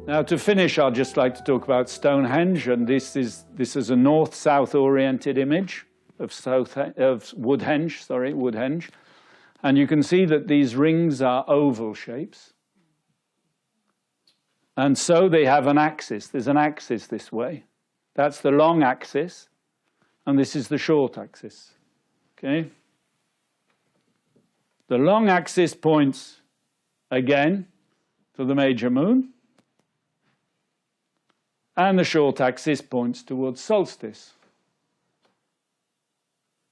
Now to finish, I'd just like to talk about Stonehenge, and this is a north-south oriented image of Woodhenge. And you can see that these rings are oval shapes. And so they have an axis. There's an axis this way. That's the long axis, and this is the short axis. Okay? The long axis points again to the major moon, and the short axis points towards solstice.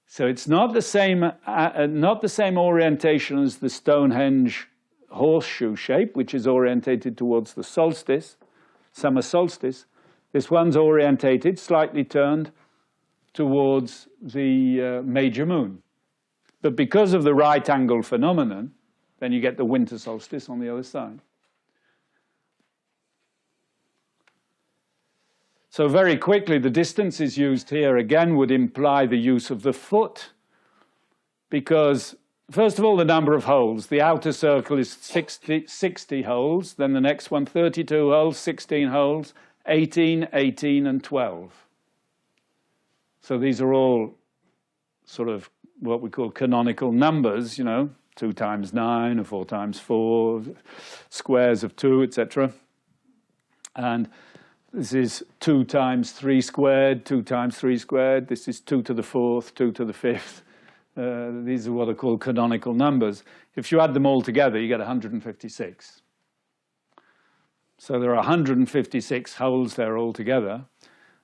So it's not the same orientation as the Stonehenge horseshoe shape, which is orientated towards the solstice, summer solstice. This one's orientated, slightly turned towards the major moon. But because of the right angle phenomenon, then you get the winter solstice on the other side. So very quickly, the distances used here again would imply the use of the foot, because first of all, the number of holes. The outer circle is 60 holes, then the next one 32 holes, 16 holes, 18, 18, and 12. So these are all sort of what we call canonical numbers, 2 times 9 or 4 times 4, squares of 2, etc. And this is 2 times 3 squared, 2 times 3 squared. This is 2 to the 4th, 2 to the 5th. These are what are called canonical numbers. If you add them all together, you get 156. So there are 156 holes there altogether.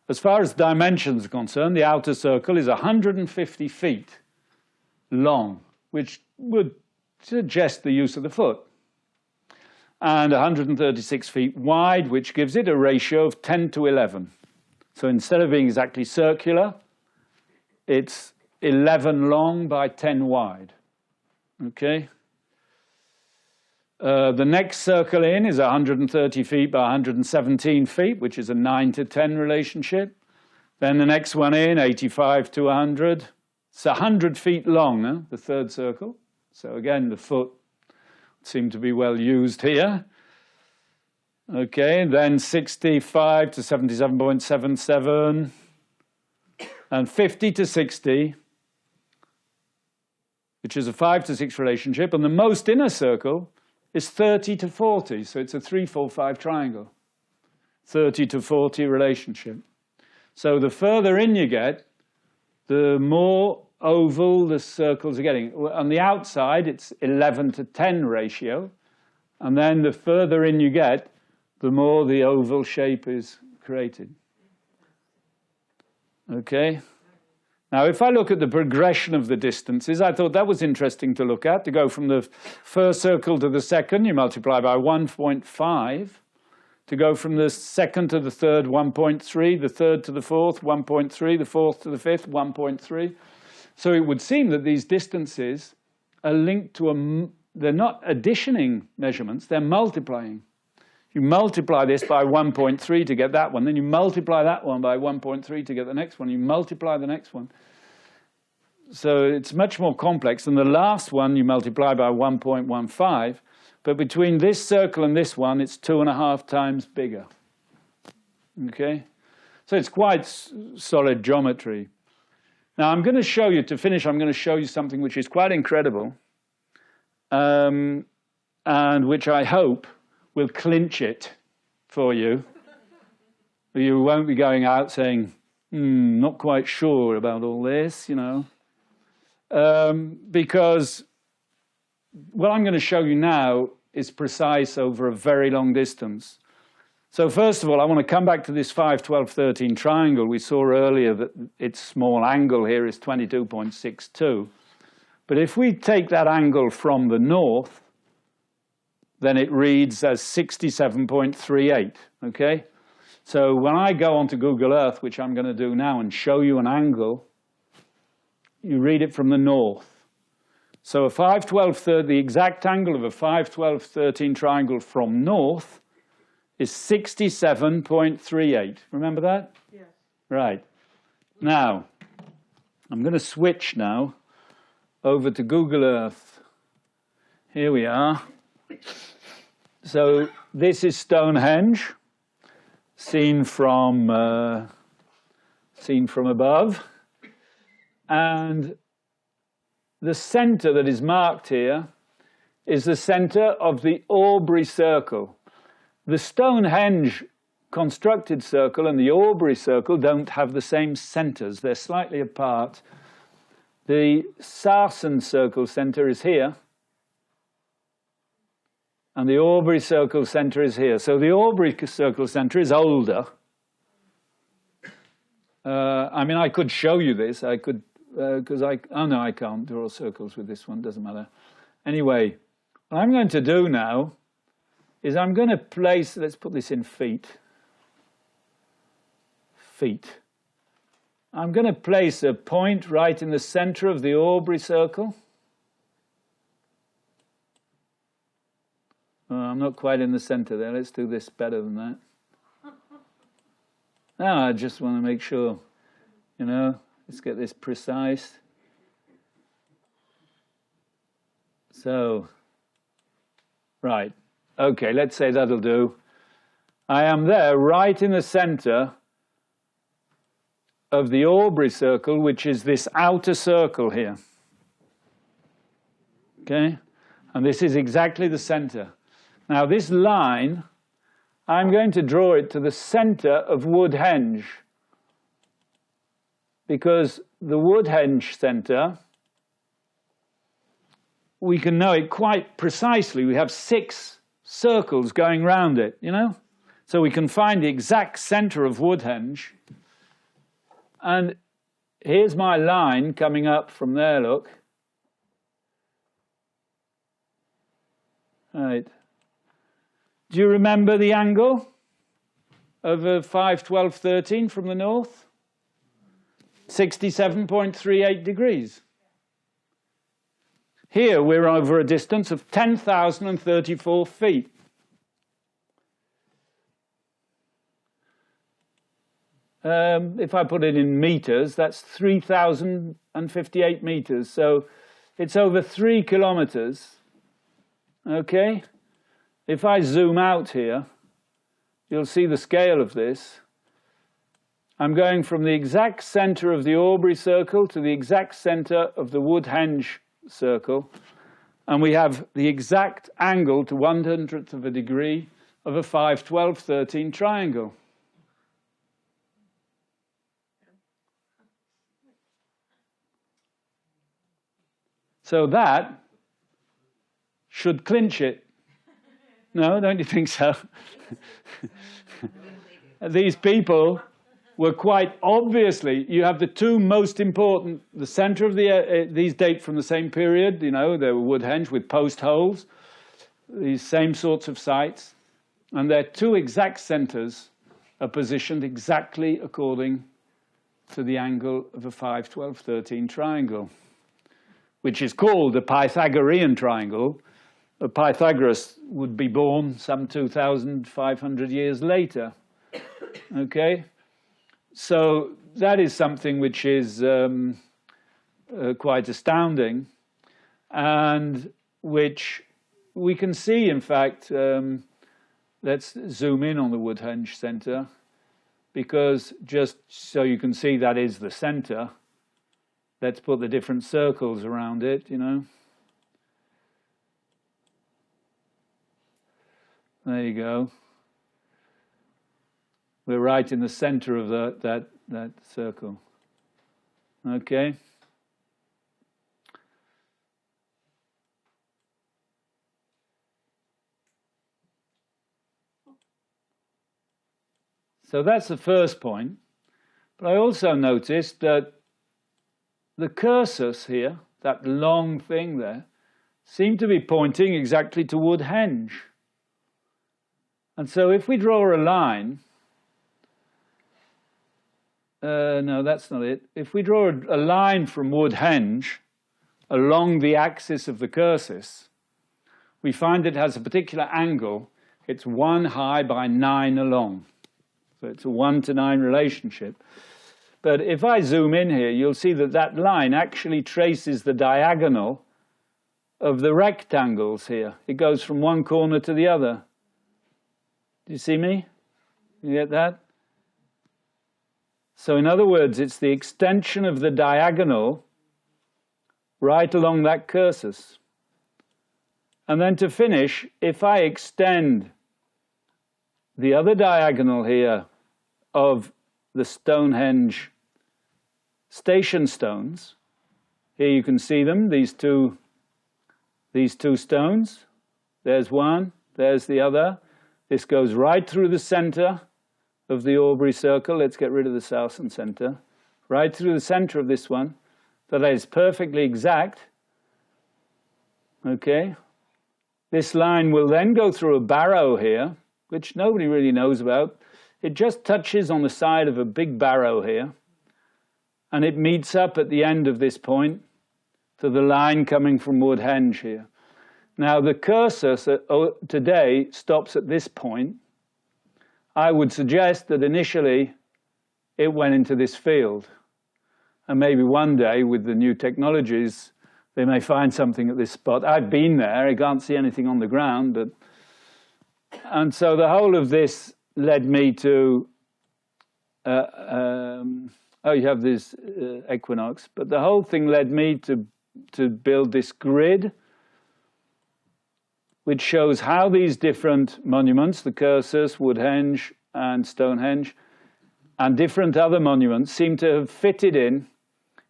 As far as dimensions are concerned, the outer circle is 150 feet long, which would suggest the use of the foot, and 136 feet wide, which gives it a ratio of 10 to 11. So instead of being exactly circular, it's 11 long by 10 wide. Okay? The next circle in is 130 feet by 117 feet, which is a 9 to 10 relationship. Then the next one in, 85 to 100. It's 100 feet long, the third circle. So again, the foot seemed to be well used here. Okay, then 65 to 77.77, and 50 to 60, which is a 5 to 6 relationship, and the most inner circle is 30 to 40, so it's a 3, 4, 5 triangle. 30 to 40 relationship. So the further in you get, the more oval the circles are getting. On the outside, it's 11 to 10 ratio, and then the further in you get, the more the oval shape is created. Okay? Now, if I look at the progression of the distances, I thought that was interesting to look at. To go from the first circle to the second, you multiply by 1.5. To go from the second to the third, 1.3. The third to the fourth, 1.3. The fourth to the fifth, 1.3. So it would seem that these distances are linked to they're not additioning measurements, they're multiplying. You multiply this by 1.3 to get that one, then you multiply that one by 1.3 to get the next one, you multiply the next one. So it's much more complex, and the last one you multiply by 1.15, but between this circle and this one, it's 2.5 times bigger. Okay? So it's quite solid geometry. Now I'm going to show you, to finish, I'm going to show you something which is quite incredible, and which I hope will clinch it for you. You won't be going out saying, not quite sure about all this, because what I'm going to show you now is precise over a very long distance. So first of all, I want to come back to this 5, 12, 13 triangle. We saw earlier that its small angle here is 22.62. But if we take that angle from the north, then it reads as 67.38, okay? So when I go onto Google Earth, which I'm going to do now, and show you an angle, you read it from the north. So a 5, 12, 13, the exact angle of a 5, 12, 13 triangle from north is 67.38. Remember that? Yes. Right. Now, I'm going to switch now over to Google Earth. Here we are. So this is Stonehenge. seen from above. And the center that is marked here is the center of the Aubrey circle. The Stonehenge constructed circle and the Aubrey circle don't have the same centers. They're slightly apart. The Sarsen circle center is here, and the Aubrey circle center is here. So the Aubrey circle center is older. I mean, I could show you this. I could, because oh no, I can't draw circles with this one. Doesn't matter. Anyway, what I'm going to do now is I'm going to place, let's put this in feet. I'm going to place a point right in the center of the Aubrey circle. Oh, I'm not quite in the center there. Let's do this better than that. No, I just want to make sure, you know, let's get this precise. So, right. Okay, let's say that'll do. I am there right in the center of the Aubrey circle, which is this outer circle here. Okay? And this is exactly the center. Now this line, I'm going to draw it to the center of Woodhenge, because the Woodhenge center, we can know it quite precisely. We have 6 circles going round it, you know? So we can find the exact center of Woodhenge. And here's my line coming up from there, look. Right. Do you remember the angle of 5, 12, 13 from the north? 67.38 degrees. Here we're over a distance of 10,034 feet. If I put it in meters, that's 3,058 meters. So it's over 3 kilometers. Okay? If I zoom out here, you'll see the scale of this. I'm going from the exact center of the Aubrey circle to the exact center of the Woodhenge circle. And we have the exact angle to 1/100th of a degree of a 5, 12, 13 triangle. So that should clinch it. No, don't you think so? These people were quite obviously, you have the 2 most important, the center of these date from the same period, you know, they were Woodhenge with post holes, these same sorts of sites, and their 2 exact centers are positioned exactly according to the angle of a 5, 12, 13 triangle, which is called a Pythagorean triangle. Pythagoras would be born some 2,500 years later. Okay? So that is something which is quite astounding, and which we can see, in fact, let's zoom in on the Woodhenge Center, because just so you can see that is the center, let's put the different circles around it, you know. There you go. We're right in the center of that circle. Okay. So that's the first point. But I also noticed that the cursors here, that long thing there, seem to be pointing exactly to Woodhenge. And so if we draw a line, no, that's not it. If we draw a line from Woodhenge along the axis of the cursors, we find it has a particular angle. It's 1 high by 9 along. So it's a 1 to 9 relationship. But if I zoom in here, you'll see that that line actually traces the diagonal of the rectangles here. It goes from one corner to the other. Do you see me? You get that? So in other words, it's the extension of the diagonal right along that cursus. And then to finish, if I extend the other diagonal here of the Stonehenge station stones, here you can see them, these two stones. There's one, there's the other. This goes right through the center of the Aubrey circle. Let's get rid of the south and center. Right through the center of this one. That is perfectly exact. Okay. This line will then go through a barrow here, which nobody really knows about. It just touches on the side of a big barrow here. And it meets up at the end of this point to the line coming from Woodhenge here. Now the cursor today stops at this point. I would suggest that initially it went into this field. And maybe one day with the new technologies, they may find something at this spot. I've been there, I can't see anything on the ground. And so the whole of this led me to, you have this equinox, but the whole thing led me to build this grid, which shows how these different monuments, the Cursus, Woodhenge, and Stonehenge, and different other monuments seem to have fitted in.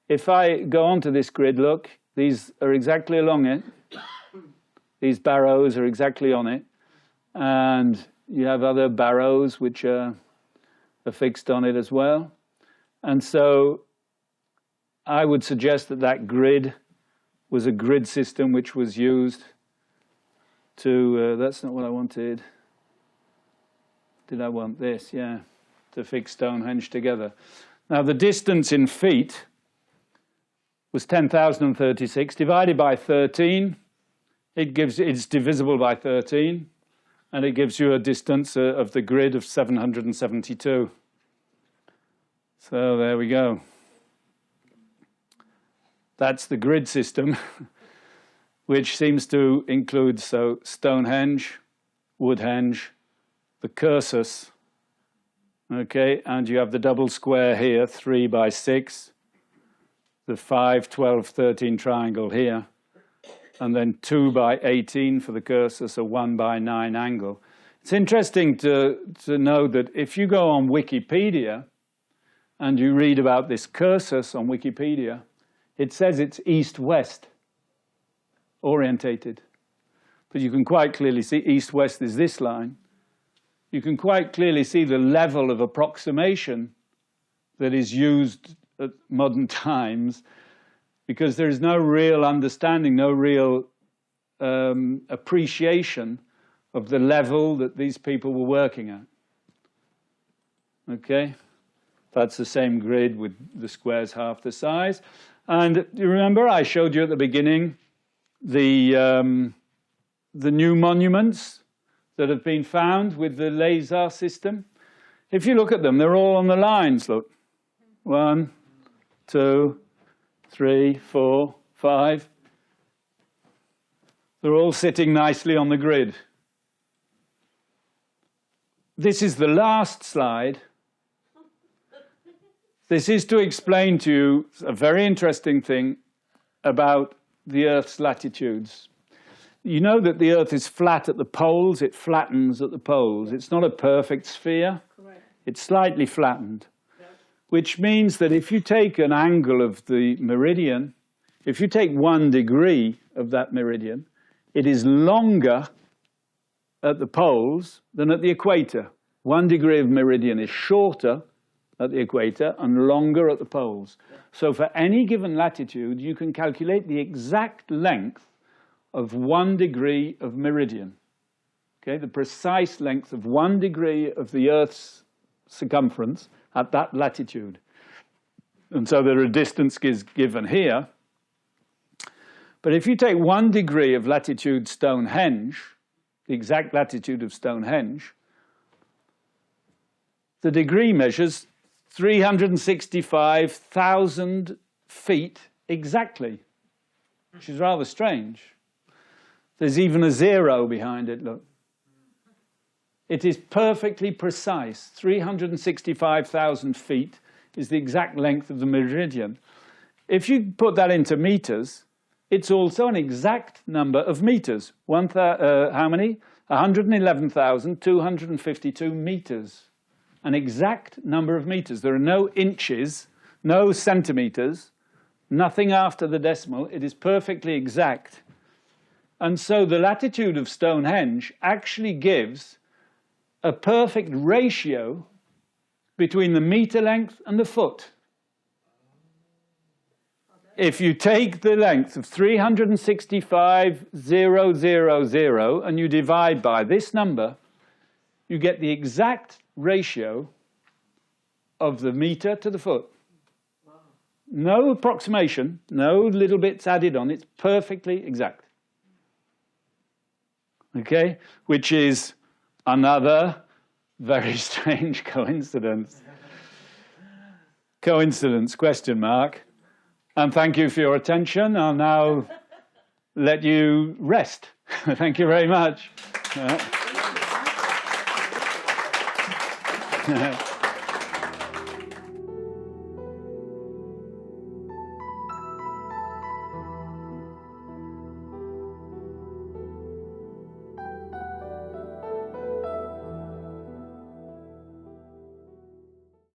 If I go onto this grid, look, these are exactly along it. These barrows are exactly on it. And you have other barrows which are fixed on it as well. And so I would suggest that that grid was a grid system which was used to, that's not what I wanted. Did I want this? Yeah, to fix Stonehenge together. Now the distance in feet was 10,036 divided by 13. It's divisible by 13, and it gives you a distance of the grid of 772. So there we go. That's the grid system, which seems to include Stonehenge, Woodhenge, the Cursus, okay, and you have the double square here, 3 by 6, the 5, 12, 13 triangle here, and then 2 by 18 for the Cursus, a 1 by 9 angle. It's interesting to know that if you go on Wikipedia and you read about this Cursus on Wikipedia, it says it's east-west orientated. But you can quite clearly see east-west is this line. You can quite clearly see the level of approximation that is used at modern times, because there is no real understanding, no real appreciation of the level that these people were working at. Okay? That's the same grid with the squares half the size. And you remember I showed you at the beginning the new monuments that have been found with the laser system. If you look at them, they're all on the lines, look. 1, 2, 3, 4, 5. They're all sitting nicely on the grid. This is the last slide. This is to explain to you a very interesting thing about the Earth's latitudes. You know that the Earth is flat at the poles, it flattens at the poles. It's not a perfect sphere. Correct. It's slightly flattened, which means that if you take an angle of the meridian, if you take 1 degree of that meridian, it is longer at the poles than at the equator. 1 degree of meridian is shorter at the equator and longer at the poles. So for any given latitude, you can calculate the exact length of 1 degree of meridian. Okay, the precise length of 1 degree of the Earth's circumference at that latitude. And so there are distances given here. But if you take 1 degree of latitude Stonehenge, the exact latitude of Stonehenge, the degree measures 365,000 feet exactly, which is rather strange. There's even a 0 behind it, look. It is perfectly precise. 365,000 feet is the exact length of the meridian. If you put that into meters, it's also an exact number of meters. How many? 111,252 meters. An exact number of meters. There are no inches, no centimeters, nothing after the decimal. It is perfectly exact. And so the latitude of Stonehenge actually gives a perfect ratio between the meter length and the foot. If you take the length of 365,000 and you divide by this number, you get the exact ratio of the meter to the foot. No approximation, no little bits added on, it's perfectly exact. Okay, which is another very strange coincidence. Coincidence, question mark. And thank you for your attention. I'll now let you rest. Thank you very much.